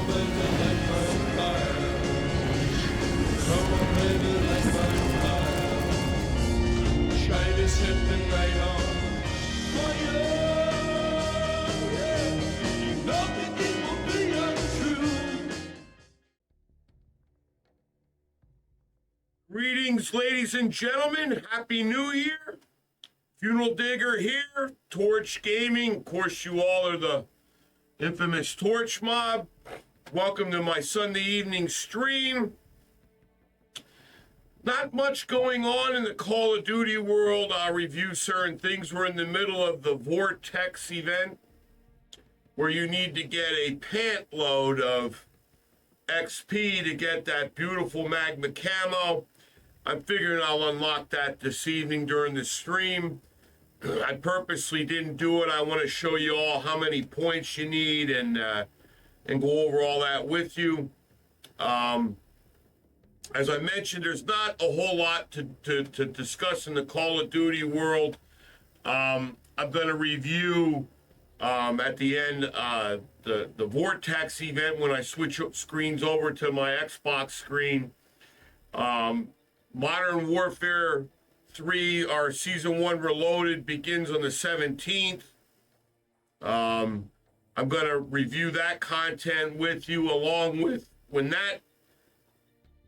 baby, light my fire. Come on, baby, light my fire. Shine me, set the night on fire. Yeah. Nothing will be untrue. Greetings, ladies and gentlemen. Happy New Year. Funeral Digger here. Torch Gaming. Of course, you all are the infamous Torch Mob. Welcome to my Sunday evening stream. Not much going on in the Call of Duty world. I'll review certain things. We're in the middle of the Vortex event where you need to get a pant load of XP to get that beautiful magma camo. I'm figuring I'll unlock that this evening during the stream. I purposely didn't do it. I want to show you all how many points you need and go over all that with you. As I mentioned, there's not a whole lot to discuss in the Call of Duty world. I'm going to review at the end the Vortex event when I switch screens over to my Xbox screen. Modern Warfare 3, our Season 1 Reloaded, begins on the 17th. I'm going to review that content with you along with when that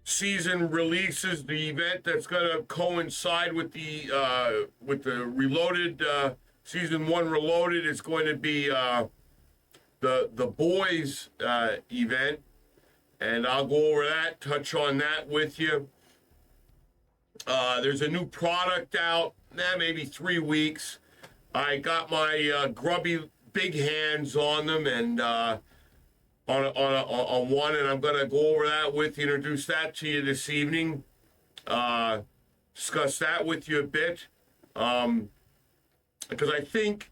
season releases, the event that's going to coincide with the Reloaded, Season 1 Reloaded is going to be the boys event. And I'll go over that, touch on that with you. There's a new product out, maybe 3 weeks. I got my grubby big hands on them and on one, and I'm going to go over that with you, introduce that to you this evening. Discuss that with you a bit. Because I think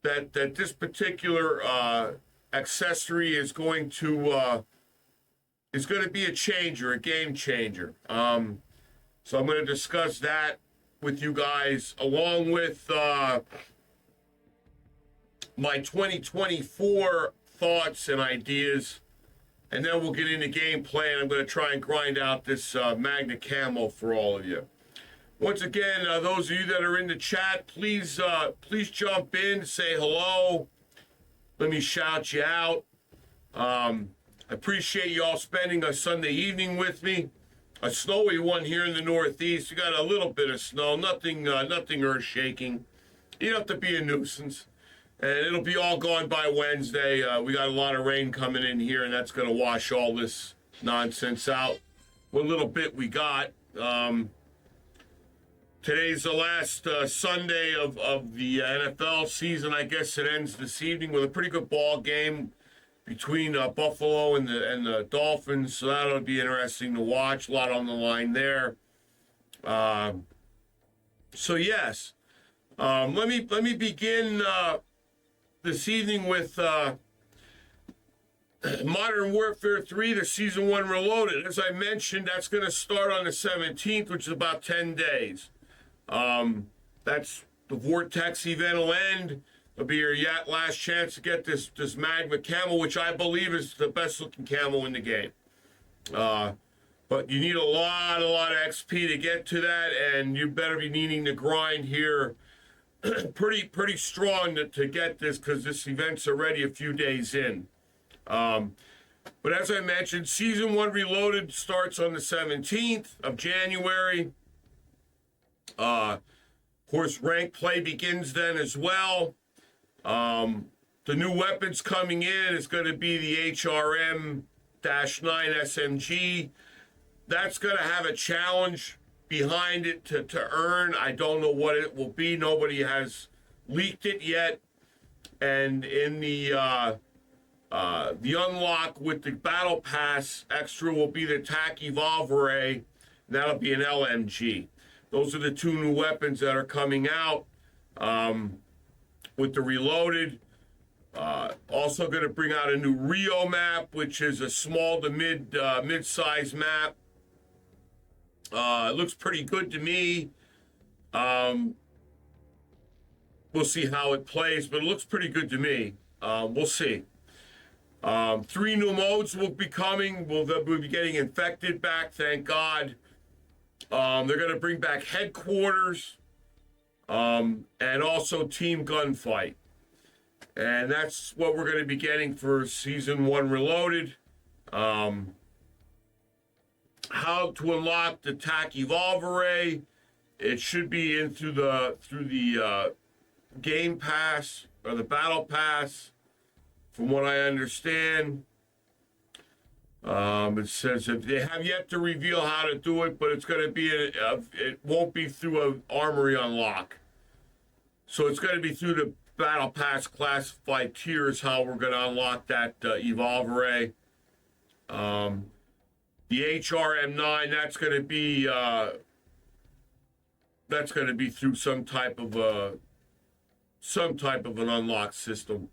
that this particular accessory is going to be a changer, a game changer. So I'm going to discuss that with you guys along with my 2024 thoughts and ideas, and then we'll get into gameplay, and I'm going to try and grind out this Magna Camo for all of you. Once again, those of you that are in the chat, please jump in, say hello. Let me shout you out. I appreciate you all spending a Sunday evening with me. A snowy one here in the Northeast. We got a little bit of snow, nothing earth-shaking. You don't have to be a nuisance. And it'll be all gone by Wednesday. We got a lot of rain coming in here, and that's going to wash all this nonsense out. What little bit we got. Today's the last Sunday of the NFL season. I guess it ends this evening with a pretty good ball game between Buffalo and the Dolphins, so that'll be interesting to watch. A lot on the line there. So yes, let me begin this evening with Modern Warfare 3, the Season 1 Reloaded. As I mentioned, that's going to start on the 17th, which is about 10 days. That's the Vortex event will end. It'll be your last chance to get this magma camo, which I believe is the best looking camo in the game. But you need a lot of XP to get to that, and you better be needing to grind here pretty strong to get this, because this event's already a few days in. But as I mentioned, Season 1 Reloaded starts on the 17th of January. Of course, rank play begins then as well. The new weapons coming in is going to be the HRM-9 SMG. That's going to have a challenge behind it to earn. I don't know what it will be. Nobody has leaked it yet. And in the unlock with the Battle Pass extra will be the TAC Evolve Array. That'll be an LMG. Those are the two new weapons that are coming out. With the Reloaded. Also going to bring out a new Rio map, which is a small to mid-size map. It looks pretty good to me. We'll see how it plays, but it looks pretty good to me. We'll see. 3 new modes will be coming. We'll be getting infected back, thank God. They're going to bring back headquarters, and also team gunfight. And that's what we're going to be getting for Season 1 Reloaded. How to unlock the TAC Evolve Array. It should be in through the Game Pass, or the Battle Pass, from what I understand. It says that they have yet to reveal how to do it, but it's going to be it won't be through an armory unlock. So it's going to be through the Battle Pass classified tiers how we're going to unlock that Evolve Array. The HRM9, that's going to be through some type of an unlock system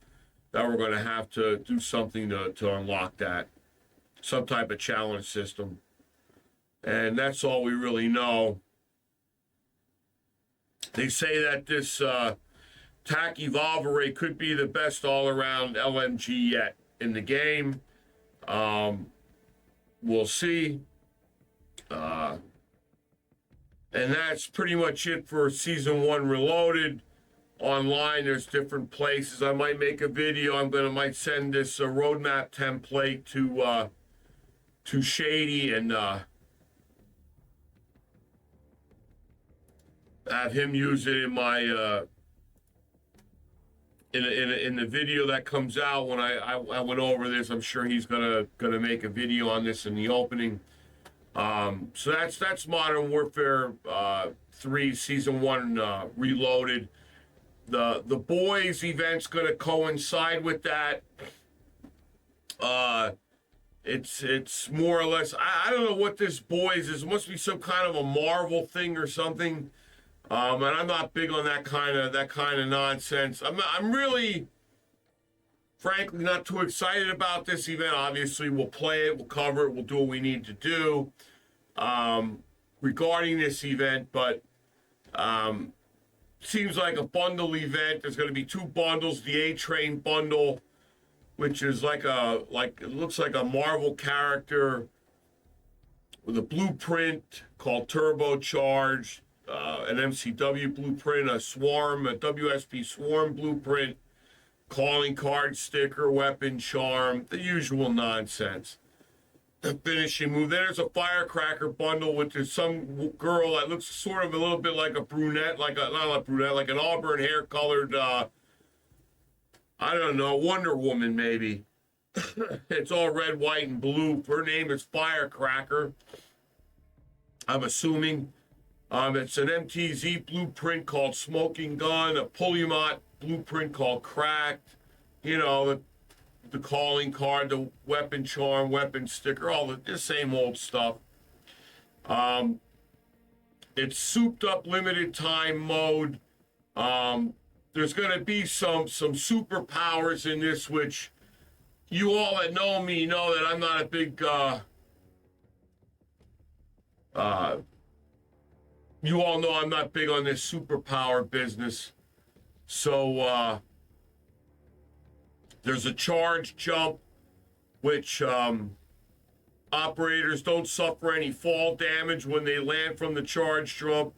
that we're going to have to do something to unlock that. Some type of challenge system. And that's all we really know. They say that this TAC Evolve Array could be the best all-around LMG yet in the game. We'll see. And that's pretty much it for Season 1 Reloaded. Online, there's different places. I might make a video. Might send this roadmap template to Shady and have him use it in my in the video that comes out when I went over this. I'm sure he's gonna make a video on this in the opening. So that's Modern Warfare 3 Season 1 Reloaded. The boys event's gonna coincide with that. It's more or less, I don't know what this boys is. It must be some kind of a Marvel thing or something. And I'm not big on that kind of nonsense. I'm really, frankly, not too excited about this event. Obviously, we'll play it, we'll cover it, we'll do what we need to do regarding this event. But seems like a bundle event. There's going to be 2 bundles: the A-Train bundle, which is it looks like a Marvel character with a blueprint called Turbocharged, an MCW blueprint, a WSP Swarm blueprint, calling card sticker, weapon charm, the usual nonsense. The finishing move. Then there's a firecracker bundle with some girl that looks sort of a little bit like a brunette, like an auburn hair colored, I don't know, Wonder Woman maybe. It's all red, white, and blue. Her name is Firecracker, I'm assuming. It's an MTZ blueprint called Smoking Gun, a Pulyamot blueprint called Cracked, the calling card, the weapon charm, weapon sticker, all the same old stuff. It's souped up limited time mode. There's going to be some superpowers in this, which you all that know me know that I'm not a big you all know I'm not big on this superpower business. So there's a charge jump, which operators don't suffer any fall damage when they land from the charge jump,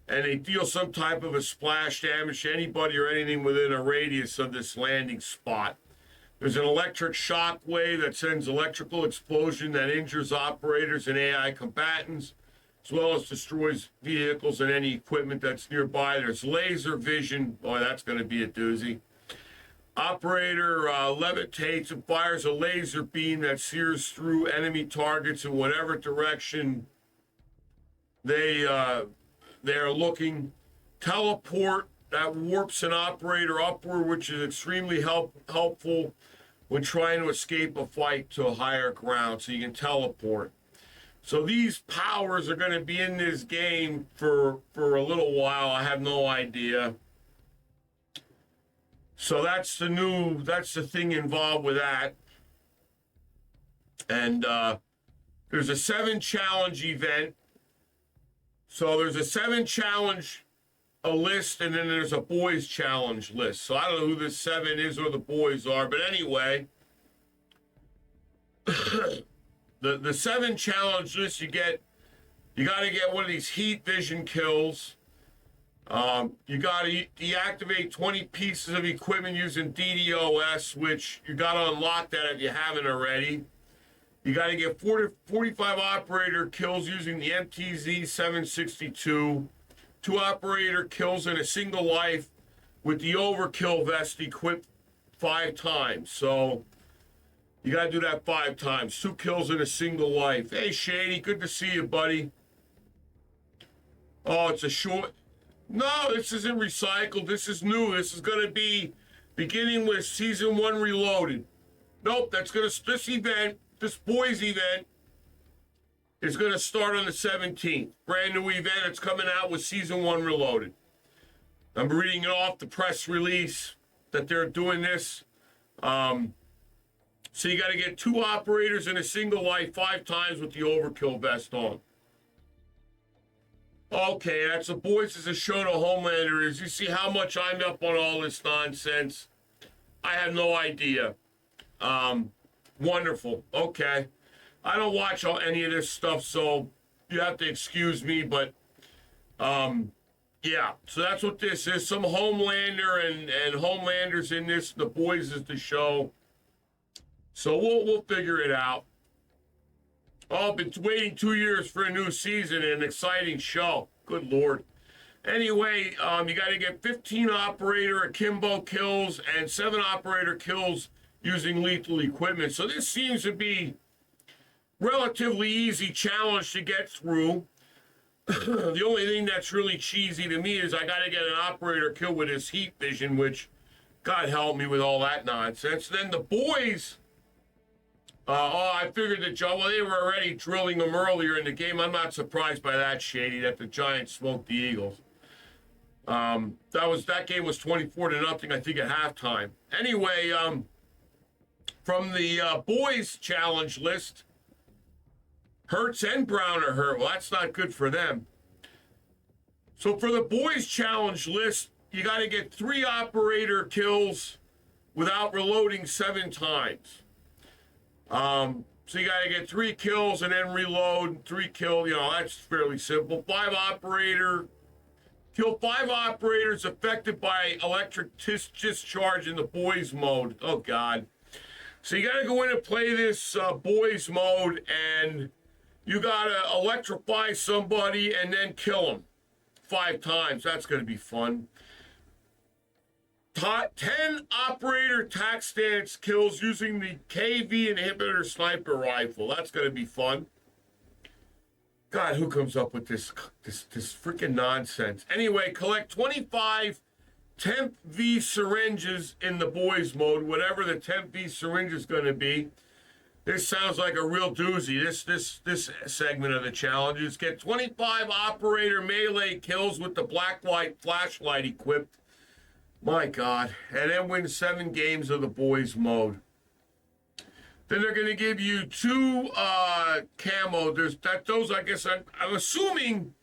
and they deal some type of a splash damage to anybody or anything within a radius of this landing spot. There's an electric shock wave that sends electrical explosion that injures operators and AI combatants, as well as destroys vehicles and any equipment that's nearby. There's laser vision. Boy, that's going to be a doozy. Operator levitates and fires a laser beam that sears through enemy targets in whatever direction they are looking. Teleport, that warps an operator upward, which is extremely helpful when trying to escape a fight to a higher ground, so you can teleport. So these powers are going to be in this game for a little while. I have no idea. So that's the thing involved with that. And there's a 7 challenge event. So there's a 7 challenge list, and then there's a boys challenge list. So I don't know who this 7 is or the boys are, but anyway, The 7 challenge list, you got to get one of these heat vision kills. You got to deactivate 20 pieces of equipment using DDoS, which you got to unlock that if you haven't already. You got to get 45 operator kills using the MTZ 762. 2 operator kills in a single life with the overkill vest equipped 5 times. So you got to do that 5 times. 2 kills in a single life. Hey, Shady, good to see you, buddy. Oh, it's a short. No, this isn't recycled. This is new. This is going to be beginning with Season 1 Reloaded. Nope, this event, this boys event, is going to start on the 17th. Brand new event. It's coming out with Season 1 Reloaded. I'm reading it off the press release that they're doing this. So you got to get 2 operators in a single life 5 times with the overkill vest on. Okay, that's the boys is a show to Homelanders. You see how much I'm up on all this nonsense? I have no idea. Wonderful. Okay. I don't watch any of this stuff, so you have to excuse me, but yeah. So that's what this is. Some Homelander and Homelanders in this. The boys is the show. So we'll figure it out. Oh, been waiting 2 years for a new season and an exciting show. Good Lord. Anyway, you got to get 15 operator akimbo kills and 7 operator kills using lethal equipment. So this seems to be relatively easy challenge to get through. The only thing that's really cheesy to me is I got to get an operator kill with his heat vision, which God help me with all that nonsense. Then the boys. I figured that they were already drilling them earlier in the game. I'm not surprised by that, Shady, that the Giants smoked the Eagles. That game was 24-0, I think, at halftime. Anyway, from the boys challenge list, Hurts and Brown are hurt. Well, that's not good for them. So for the boys challenge list, you got to get 3 operator kills without reloading 7 times. So you got to get 3 kills and then reload. 3 kill, that's fairly simple. 5 operator, kill 5 operators affected by electric discharge in the boys mode. Oh God. So you got to go in and play this boys mode, and you got to electrify somebody and then kill them 5 times. That's going to be fun. 10 operator tac stance kills using the KV inhibitor sniper rifle. That's going to be fun. God, who comes up with this freaking nonsense? Anyway, collect 25 temp V syringes in the boys mode, whatever the temp V syringe is going to be. This sounds like a real doozy. This segment of the challenges. Get 25 operator melee kills with the black-white flashlight equipped. My God. And then win 7 games of the boys mode. Then they're going to give you 2 camo. I guess I'm assuming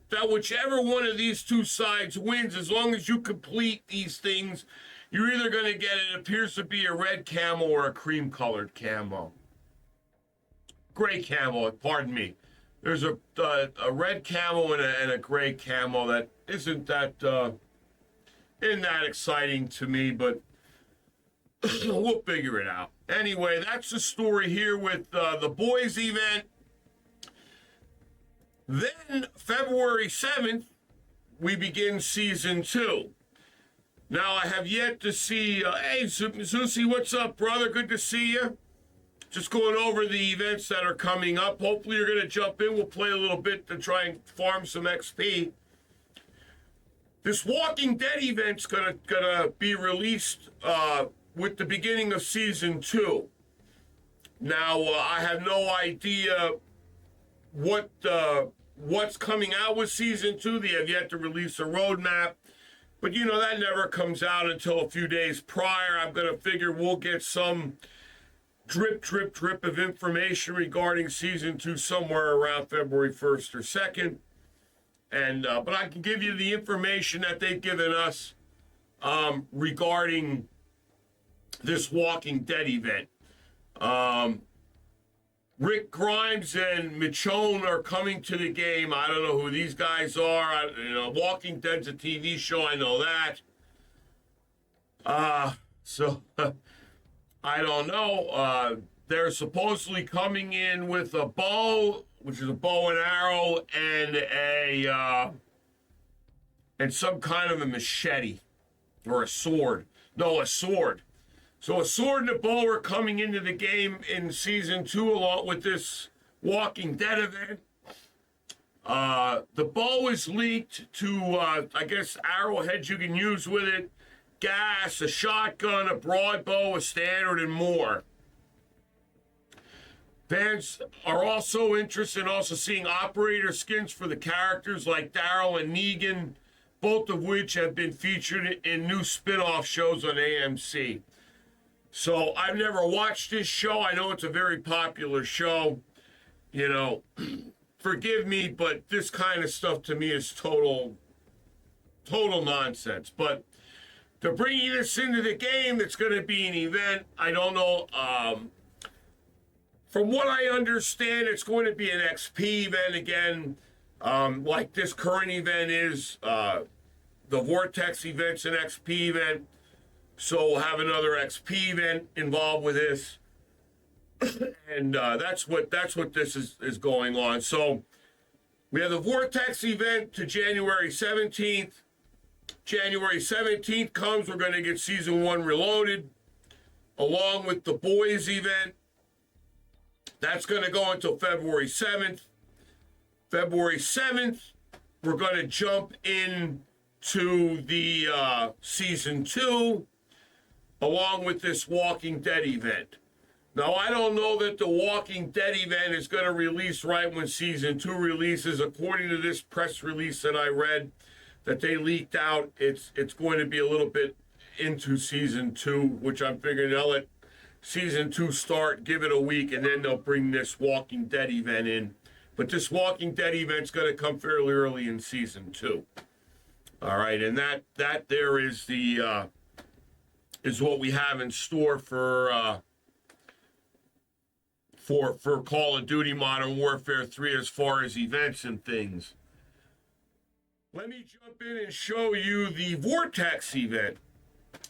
that whichever one of these 2 sides wins, as long as you complete these things, you're either going to get, it appears to be a red camo or a cream colored camo. Gray camo, pardon me. There's a red camo and a gray camo that isn't that exciting to me, but we'll figure it out. Anyway, that's the story here with the boys event. Then February 7th, we begin season 2. Now, I have yet to see, hey, Zusi, what's up, brother? Good to see you. Just going over the events that are coming up. Hopefully you're going to jump in. We'll play a little bit to try and farm some XP. This Walking Dead event's gonna be released with the beginning of season 2. Now I have no idea what's coming out with season 2. They have yet to release a roadmap, but that never comes out until a few days prior. I'm gonna figure we'll get some drip of information regarding season 2 somewhere around February 1st or 2nd. And but I can give you the information that they've given us regarding this Walking Dead event. Rick Grimes and Michonne are coming to the game. I don't know who these guys are. Walking Dead's a TV show. I know that. So I don't know. They're supposedly coming in with a bow, which is a bow and arrow, and some kind of a machete or a sword. No, a sword. So a sword and a bow are coming into the game in season 2 along with this Walking Dead event. The bow is leaked to, I guess, arrowheads you can use with it, gas, a shotgun, a broadbow, a standard, and more. Fans are also interested in also seeing operator skins for the characters like Daryl and Negan, both of which have been featured in new spin-off shows on AMC. So I've never watched this show. I know it's a very popular show. Forgive me, but this kind of stuff to me is total nonsense. But they're bringing this into the game. It's going to be an event. I don't know. From what I understand, it's going to be an XP event again, like this current event is. The Vortex event's an XP event. So we'll have another XP event involved with this. And that's what this is going on. So we have the Vortex event to January 17th. January 17th comes, we're going to get season 1 reloaded, along with the boys event. That's going to go until February 7th. February 7th, we're going to jump into the season 2, along with this Walking Dead event. Now, I don't know that the Walking Dead event is going to release right when season 2 releases. According to this press release that I read that they leaked out, it's going to be a little bit into season 2, which I'm figuring they'll let season 2 start, give it a week, and then they'll bring this Walking Dead event in. But this Walking Dead event's going to come fairly early in season 2. All right, and that there is the is what we have in store for Call of Duty Modern Warfare 3 as far as events and things. Let me jump in and show you the Vortex event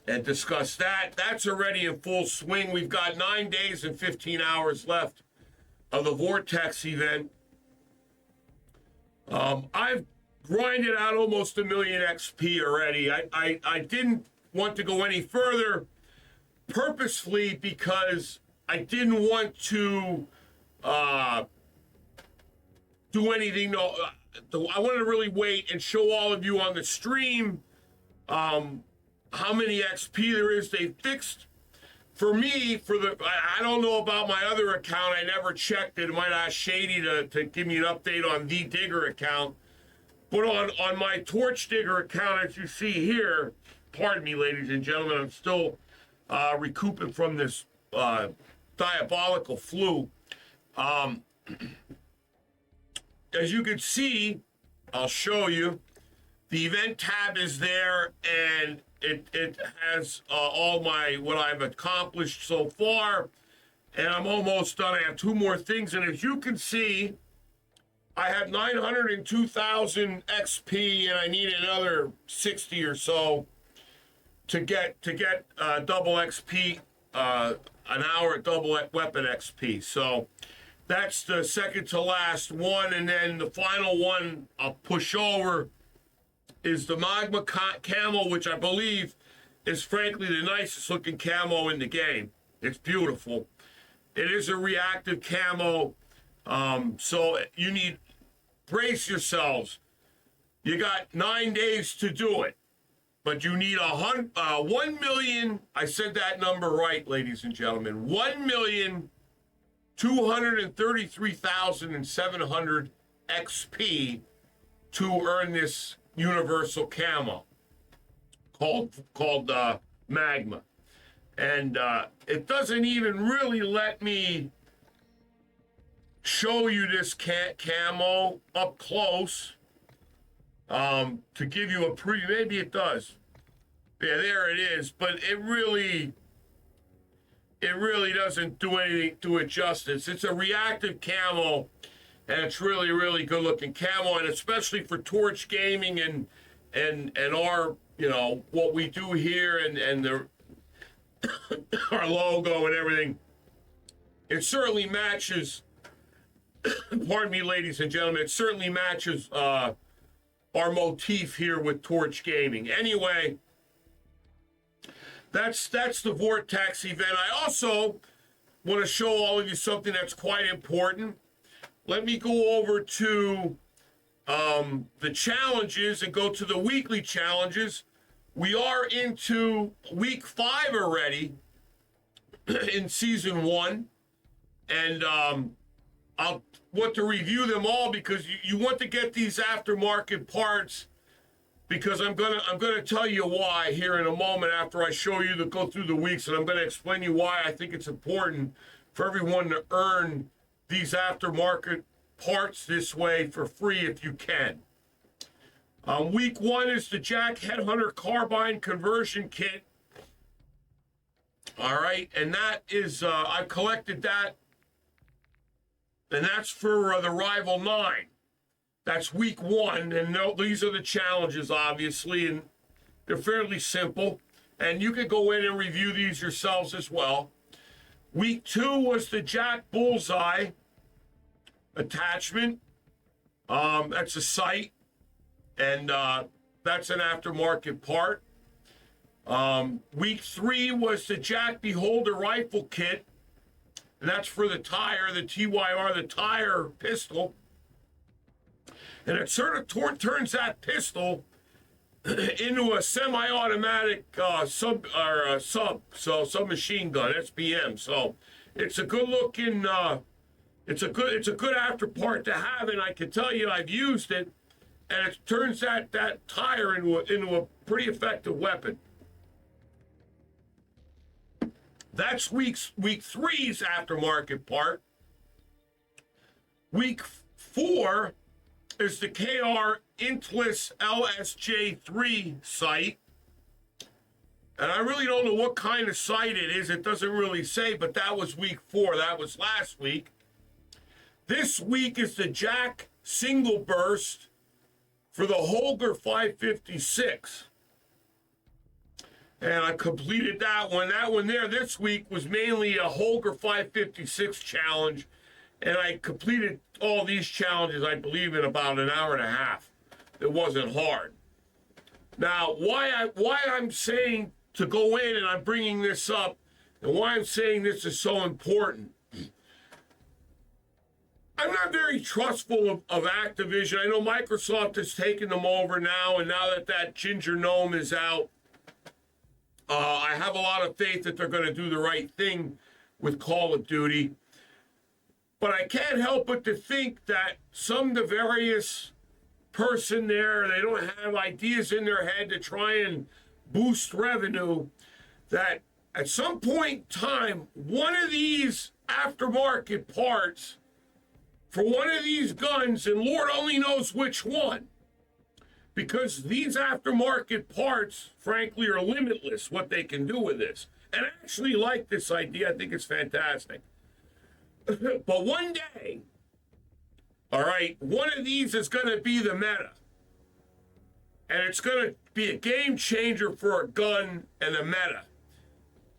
and discuss that. That's already in full swing. We've got 9 days and 15 hours left of the Vortex event. I've grinded out almost 1 million XP already. I didn't want to go any further purposefully because I didn't want to do anything. No, I wanted to really wait and show all of you on the stream how many XP there is. They fixed for me I don't know about my other account. I never checked it. It might ask Shady to give me an update on the Digger account. But on my Torch Digger account, as you see here, pardon me, ladies and gentlemen, I'm still recouping from this diabolical flu. As you can see, I'll show you, the event tab is there, and it has all what I've accomplished so far, and I'm almost done. I have 2 more things, and as you can see, I have 902,000 XP, and I need another 60 or so to get double XP, an hour at double weapon XP. So that's the second to last one, and then the final one I'll push over is the Magma Camo, which I believe is frankly the nicest looking camo in the game. It's beautiful. It is a reactive camo, so you need, brace yourselves. You got 9 days to do it, but you need 1 million. I said that number right, ladies and gentlemen. 1,233,700 XP to earn this universal camo called Magma, and it doesn't even really let me show you this camo up close to give you a preview. Maybe it does. Yeah, there it is. But it it really doesn't do anything to it justice. It's a reactive camo, and it's really, really good looking camo, and especially for Torch Gaming and our, you know, what we do here and the our logo and everything. It certainly matches. Pardon me, ladies and gentlemen. It certainly matches our motif here with Torch Gaming. Anyway, that's the Vortex event. I also want to show all of you something that's quite important. Let me go over to the challenges and go to the weekly challenges. We are into week 5 already in season 1, and I'll want to review them all because you want to get these aftermarket parts, because I'm gonna tell you why here in a moment after I show you the go through the weeks, and I'm going to explain you why I think it's important for everyone to earn these aftermarket parts this way for free if you can. Week 1 is the Jack Headhunter Carbine Conversion Kit. All right, and that is, I collected that, and that's for the Rival 9. That's week 1, and these are the challenges, obviously, and they're fairly simple, and you can go in and review these yourselves as well. Week 2 was the Jack Bullseye attachment. That's a sight, and that's an aftermarket part. Week 3 was the Jack Beholder Rifle Kit, and that's for the tire, the TYR, the tire pistol. And it sort of turns that pistol into a semi-automatic submachine gun, SBM. So it's a good looking, it's a good after part to have, and I can tell you I've used it, and it turns that tire into a pretty effective weapon. That's week 3's aftermarket part. Week 4 is the KR Intless LSJ3 sight. And I really don't know what kind of sight it is. It doesn't really say, but that was week 4. That was last week. This week is the Jack Single Burst for the Holger 556. And I completed that one. That one there this week was mainly a Holger 556 challenge. And I completed all these challenges, I believe, in about an hour and a half. It wasn't hard. Now, why I'm saying to go in and I'm bringing this up, and why I'm saying this is so important. I'm not very trustful of Activision. I know Microsoft has taken them over now, and now that Ginger Gnome is out, I have a lot of faith that they're going to do the right thing with Call of Duty. But I can't help but to think that some of the various person there, they don't have ideas in their head to try and boost revenue, that at some point in time, one of these aftermarket parts for one of these guns, and Lord only knows which one, because these aftermarket parts, frankly, are limitless what they can do with this. And I actually like this idea. I think it's fantastic. But one day, all right, one of these is going to be the meta. And it's going to be a game changer for a gun and a meta.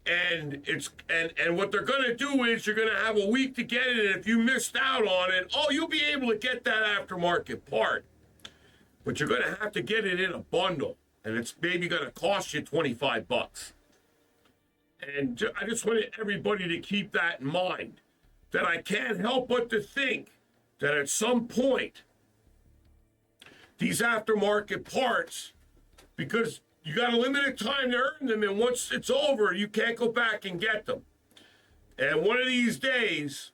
And and what they're going to do is you're going to have a week to get it, and if you missed out on it, you'll be able to get that aftermarket part. But you're going to have to get it in a bundle, and it's maybe going to cost you $25. And I just wanted everybody to keep that in mind, that I can't help but to think that at some point, these aftermarket parts, because you got a limited time to earn them, and once it's over, you can't go back and get them. And one of these days,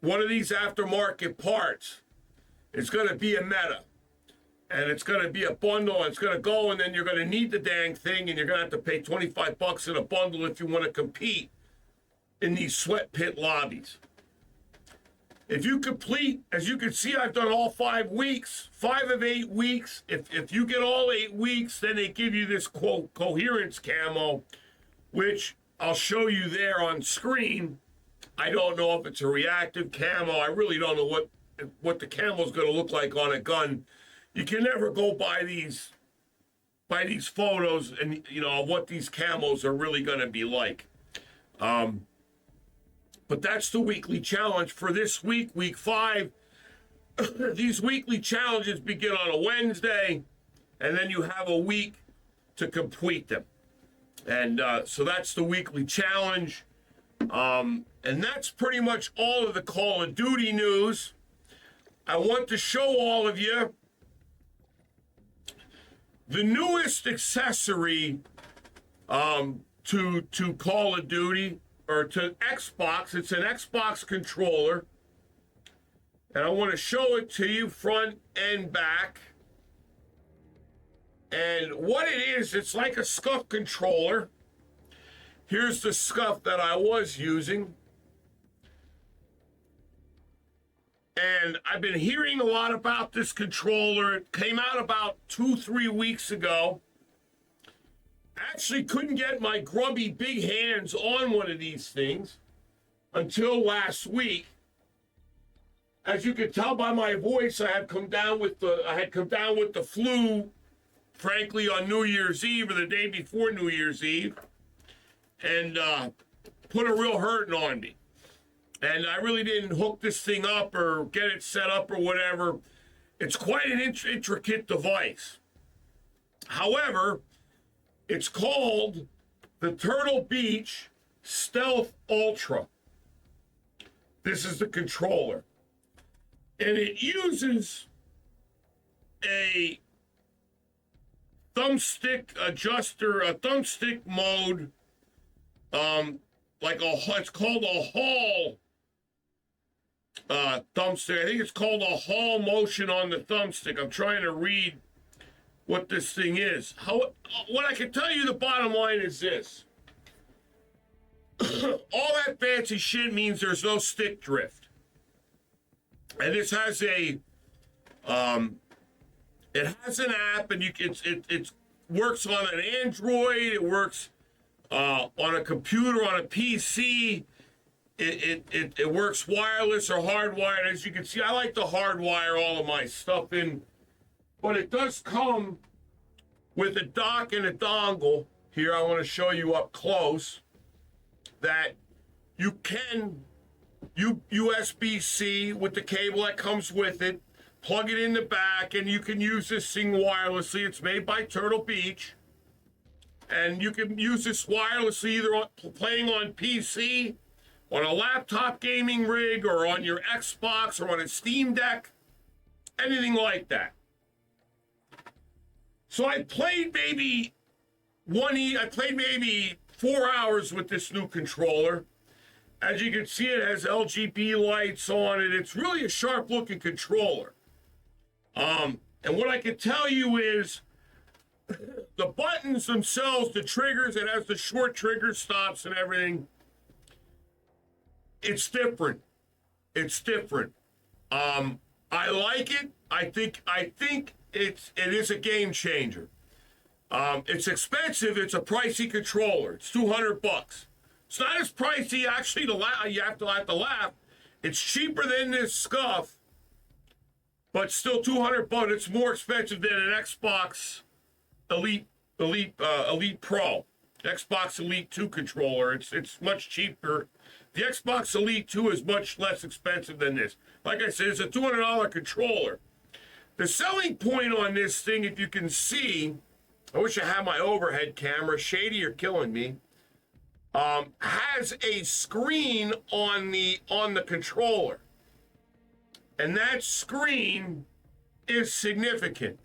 one of these aftermarket parts is going to be a meta. And it's going to be a bundle, and it's going to go, and then you're going to need the dang thing, and you're going to have to pay $25 in a bundle if you want to compete in these sweat pit lobbies. If you complete, as you can see, I've done all 5 weeks, 5 of 8 weeks. If you get all 8 weeks, then they give you this, quote, coherence camo, which I'll show you there on screen. I don't know if it's a reactive camo. I really don't know what the camo is going to look like on a gun. You can never go by these photos and what these camos are really going to be like. But that's the weekly challenge for this week, week 5. These weekly challenges begin on a Wednesday, and then you have a week to complete them. And so that's the weekly challenge. And that's pretty much all of the Call of Duty news. I want to show all of you the newest accessory to Call of Duty, or to Xbox. It's an Xbox controller. And I want to show it to you front and back. And what it is, it's like a SCUF controller. Here's the SCUF that I was using. And I've been hearing a lot about this controller. It came out about 2-3 weeks ago. I actually couldn't get my grubby big hands on one of these things until last week. As you can tell by my voice, I had come down with the flu, frankly, on New Year's Eve or the day before New Year's Eve, and put a real hurting on me. And I really didn't hook this thing up or get it set up or whatever. It's quite an intricate device. However, it's called the Turtlebeach Stealth Ultra. This is the controller. And it uses a thumbstick adjuster, a thumbstick mode, it's called a Hall thumbstick. I think it's called a Hall motion on the thumbstick. I'm trying to read what this thing is. What I can tell you, the bottom line is this. All that fancy shit means there's no stick drift. And this has it has an app, and it works on an Android, it works on a computer, on a PC. It works wireless or hardwired. As you can see, I like to hardwire all of my stuff in, but it does come with a dock and a dongle. Here, I want to show you up close that you can USB-C with the cable that comes with it, plug it in the back, and you can use this thing wirelessly. It's made by Turtlebeach, and you can use this wirelessly either playing on PC, on a laptop gaming rig, or on your Xbox, or on a Steam Deck, anything like that. So I played maybe 4 hours with this new controller. As you can see, it has RGB lights on it. It's really a sharp-looking controller. And what I can tell you is the buttons themselves, the triggers, it has the short trigger stops and everything. It's different. It's different. I like it. I think it is a game changer. It's expensive. It's a pricey controller. It's $200. It's not as pricey, actually. You have to laugh. It's cheaper than this SCUF, but still $200. It's more expensive than an Xbox Elite Pro, Xbox Elite 2 controller. It's much cheaper. The Xbox Elite 2 is much less expensive than this. Like I said, it's a $200 controller. The selling point on this thing, if you can see, I wish I had my overhead camera. Shady, you're killing me. Has a screen on the controller, and that screen is significant.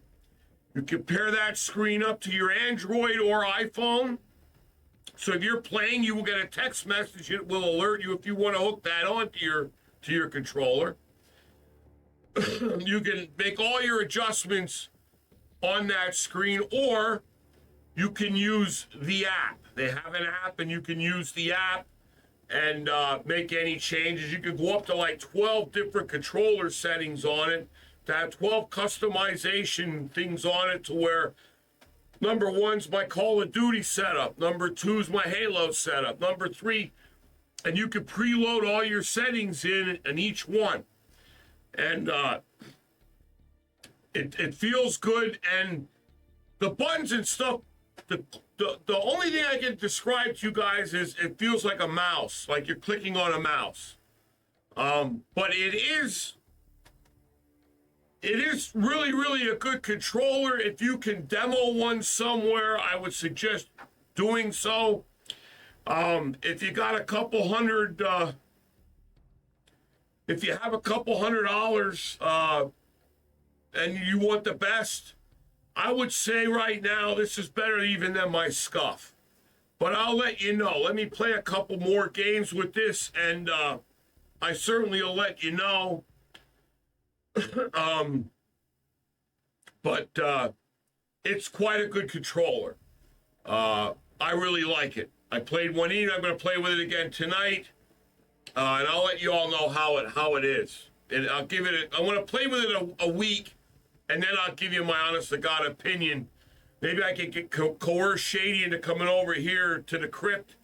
You compare that screen up to your Android or iPhone. So if you're playing, you will get a text message. It will alert you if you want to hook that onto your controller. You can make all your adjustments on that screen, or you can use the app. They have an app, and you can use the app and make any changes. You can go up to like 12 different controller settings on it, to have 12 customization things on it, to where Number one's my Call of Duty setup. Number two's my Halo setup. Number three, and you can preload all your settings in each one. And it feels good. And the buttons and stuff, the only thing I can describe to you guys is it feels like a mouse, like you're clicking on a mouse. But it is really, really a good controller. If you can demo one somewhere, I would suggest doing so. If you got a couple hundred, if you have a couple $100 and you want the best, I would say right now this is better even than my Scuff. But I'll let you know. Let me play a couple more games with this, and I certainly will let you know. But it's quite a good controller. I really like it. I played one evening. I'm going to play with it again tonight, and I'll let you all know how it is. And I'll give it. I want to play with it a week, and then I'll give you my honest to God opinion. Maybe I can get coerce Shady into coming over here to the crypt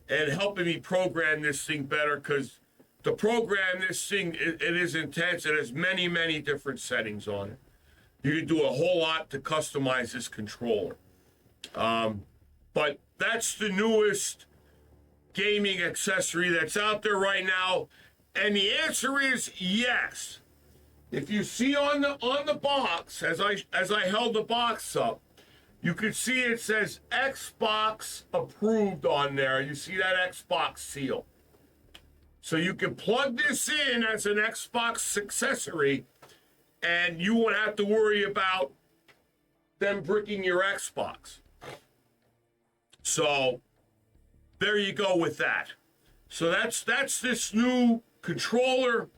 and helping me program this thing better, because to program this thing, it is intense. It has many, many different settings on it. You can do a whole lot to customize this controller. But that's the newest gaming accessory that's out there right now. And the answer is yes. If you see on the box, as I held the box up, you can see it says Xbox approved on there. You see that Xbox seal. So you can plug this in as an Xbox accessory, and you won't have to worry about them bricking your Xbox. So there you go with that. So that's this new controller.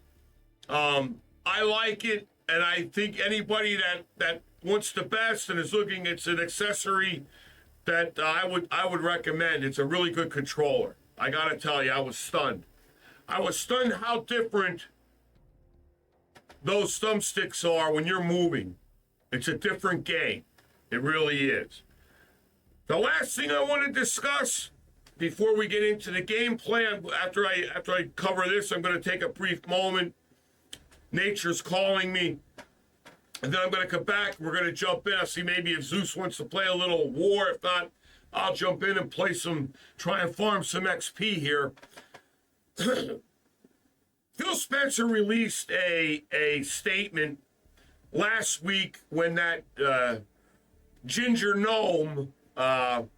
I like it, and I think anybody that wants the best and is looking, it's an accessory that I would recommend. It's a really good controller. I gotta tell you, I was stunned. I was stunned how different those thumbsticks are when you're moving. It's a different game. It really is. The last thing I want to discuss before we get into the gameplay, after I cover this, I'm going to take a brief moment. Nature's calling me. And then I'm going to come back. We're going to jump in. I'll see maybe if Zeus wants to play a little war. If not, I'll jump in and try and farm some XP here. Phil Spencer released a statement last week when that ginger gnome had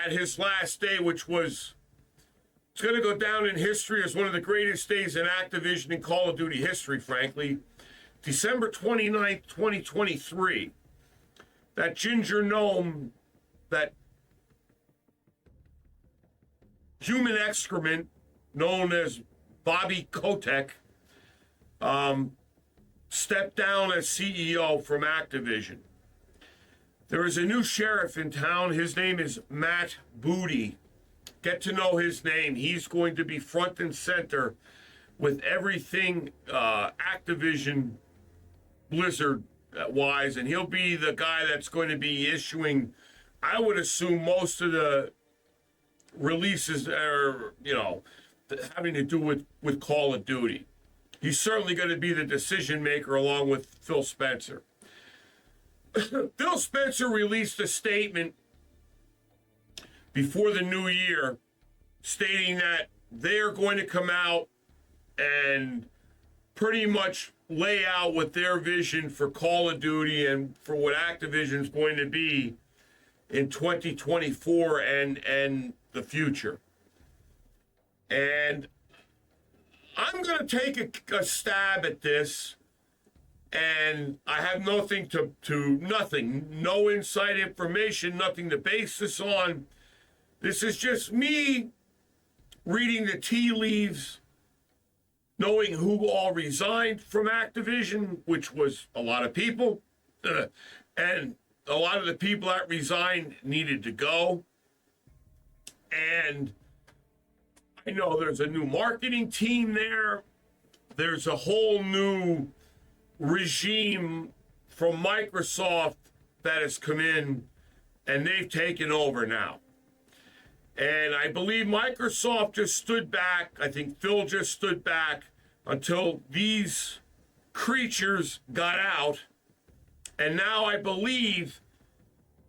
his last day, which was, it's going to go down in history as one of the greatest days in Activision and Call of Duty history, frankly. December 29th, 2023. That ginger gnome, that human excrement known as Bobby Kotick, stepped down as CEO from Activision. There is a new sheriff in town. His name is Matt Booty. Get to know his name. He's going to be front and center with everything Activision Blizzard wise, and he'll be the guy that's going to be issuing, I would assume, most of the releases that are, having to do with Call of Duty. He's certainly going to be the decision maker along with Phil Spencer. Phil Spencer released a statement before the new year stating that they're going to come out and pretty much lay out what their vision for Call of Duty and for what Activision's going to be in 2024 and the future. And I'm going to take a stab at this, and I have nothing no inside information, nothing to base this on. This is just me reading the tea leaves, knowing who all resigned from Activision, which was a lot of people, and a lot of the people that resigned needed to go. And I know there's a new marketing team there. There's a whole new regime from Microsoft that has come in, and they've taken over now. And I believe Microsoft just stood back. I think Phil just stood back until these creatures got out. And now I believe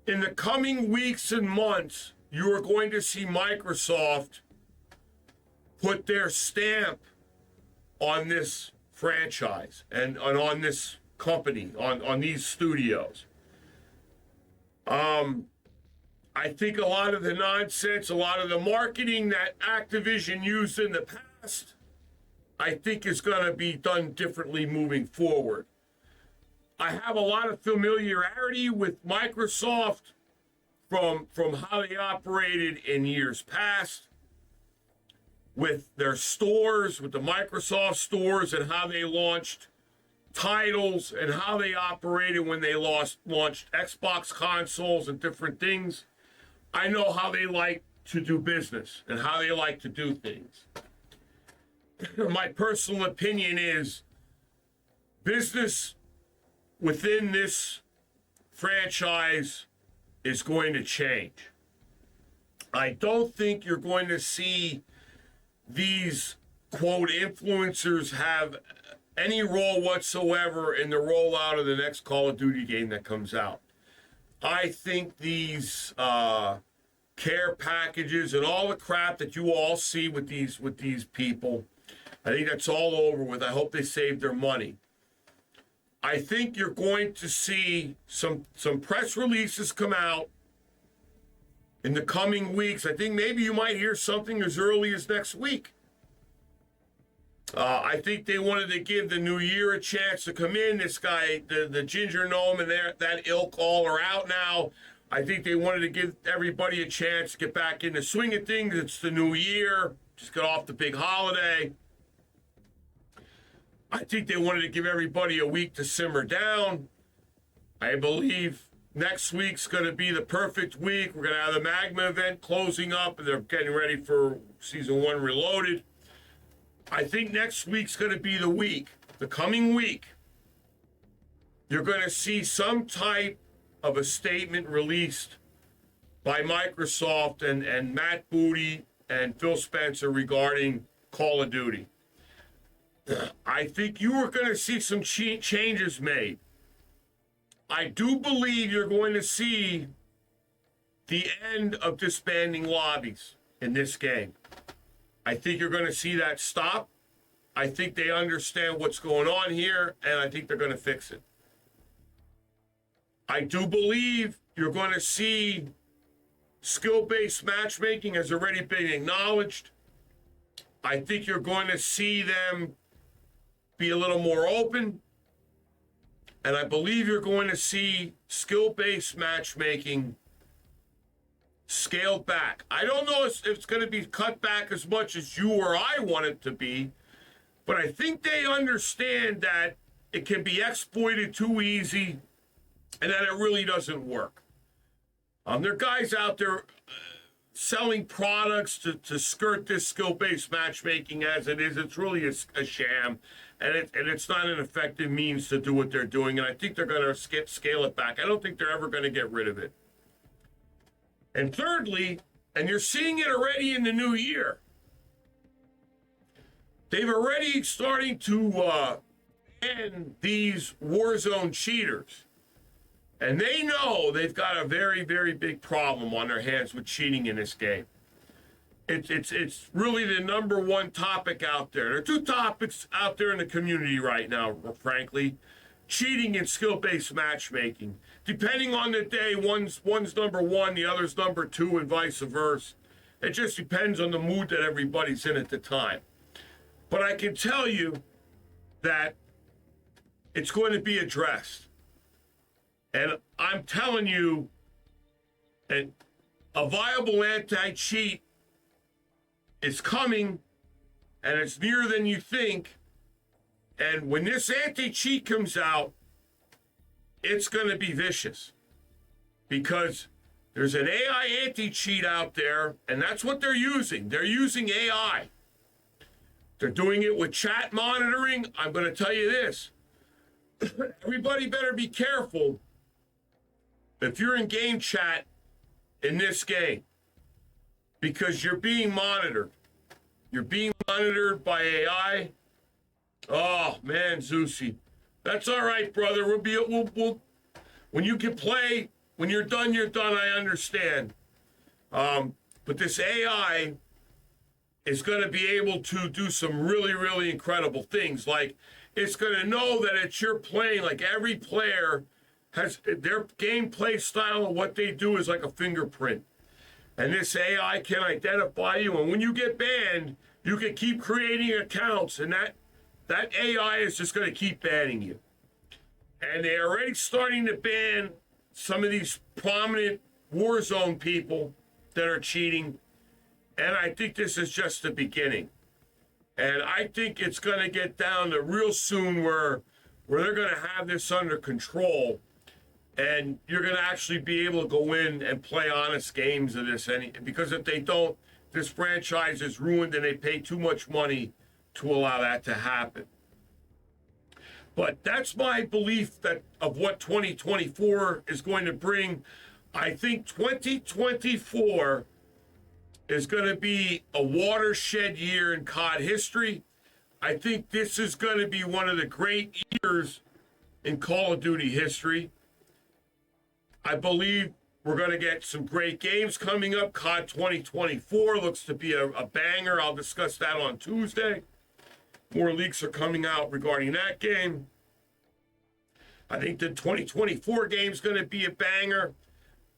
in the coming weeks and months, you are going to see Microsoft put their stamp on this franchise and on this company, on these studios. I think a lot of the nonsense, a lot of the marketing that Activision used in the past, I think is going to be done differently moving forward. I have a lot of familiarity with Microsoft from how they operated in years past, with their stores, with the Microsoft stores, and how they launched titles and how they operated when they launched Xbox consoles and different things. I know how they like to do business and how they like to do things. My personal opinion is business within this franchise is going to change. I don't think you're going to see these, quote, influencers have any role whatsoever in the rollout of the next Call of Duty game that comes out. I think these care packages and all the crap that you all see with these people, I think that's all over with. I hope they save their money. I think you're going to see some press releases come out in the coming weeks. I think maybe you might hear something as early as next week. I think they wanted to give the new year a chance to come in. This guy, the Ginger Gnome and that ilk all are out now. I think they wanted to give everybody a chance to get back in the swing of things. It's the new year. Just got off the big holiday. I think they wanted to give everybody a week to simmer down. I believe next week's going to be the perfect week. We're going to have the Magma event closing up, and they're getting ready for Season 1 Reloaded. I think next week's going to be the week, the coming week. You're going to see some type of a statement released by Microsoft and Matt Booty and Phil Spencer regarding Call of Duty. I think you are going to see some changes made. I do believe you're going to see the end of disbanding lobbies in this game. I think you're going to see that stop. I think they understand what's going on here, and I think they're going to fix it. I do believe you're going to see skill-based matchmaking has already been acknowledged. I think you're going to see them be a little more open. And I believe you're going to see skill-based matchmaking scaled back. I don't know if it's going to be cut back as much as you or I want it to be, but I think they understand that it can be exploited too easy and that it really doesn't work. There are guys out there selling products to skirt this skill-based matchmaking as it is. It's really a sham, and it's not an effective means to do what they're doing, and I think they're going to scale it back. I don't think they're ever going to get rid of it. And thirdly, and you're seeing it already in the new year, they've already starting to ban these Warzone cheaters. And they know they've got a very, very big problem on their hands with cheating in this game. It's really the number one topic out there. There are two topics out there in the community right now, frankly. Cheating and skill-based matchmaking. Depending on the day, one's number one, the other's number two, and vice versa. It just depends on the mood that everybody's in at the time. But I can tell you that it's going to be addressed. And I'm telling you, a viable anti-cheat is coming, and it's nearer than you think. And when this anti-cheat comes out, it's going to be vicious. Because there's an AI anti-cheat out there, and that's what they're using. They're using AI. They're doing it with chat monitoring. I'm going to tell you this. Everybody better be careful if you're in game chat in this game, because you're being monitored. You're being monitored by AI. Oh man, Zeusy, that's all right, brother. We'll when you can play. When you're done, you're done. I understand. But this AI is going to be able to do some really, really incredible things. Like it's going to know that it's your playing. Like every player has their gameplay style and what they do is like a fingerprint. And this AI can identify you. And when you get banned, you can keep creating accounts. And that AI is just going to keep banning you. And they're already starting to ban some of these prominent Warzone people that are cheating. And I think this is just the beginning. And I think it's going to get down to real soon where they're going to have this under control. And you're going to actually be able to go in and play honest games of this. Because if they don't, this franchise is ruined and they pay too much money to allow that to happen. But that's my belief that of what 2024 is going to bring. I think 2024 is going to be a watershed year in COD history. I think this is going to be one of the great years in Call of Duty history. I believe we're going to get some great games coming up. COD 2024 looks to be a banger. I'll discuss that on Tuesday. More leaks are coming out regarding that game. I think the 2024 game is going to be a banger.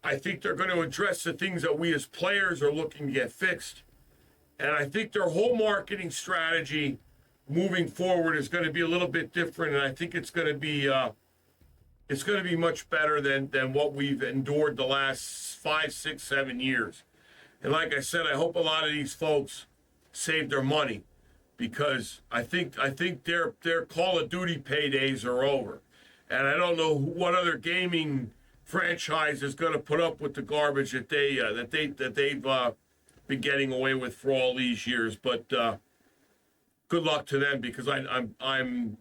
I think they're going to address the things that we as players are looking to get fixed. And I think their whole marketing strategy moving forward is going to be a little bit different. And I think it's going to be much better than what we've endured the last 5, 6, 7 years. And like I said, I hope a lot of these folks save their money because I think their Call of Duty paydays are over. And I don't know what other gaming franchise is going to put up with the garbage that they've been getting away with for all these years. But good luck to them because I'm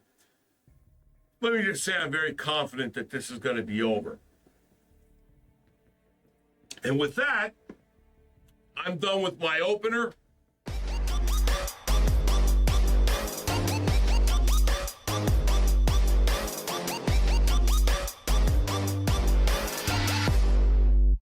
let me just say I'm very confident that this is going to be over. And with that, I'm done with my opener.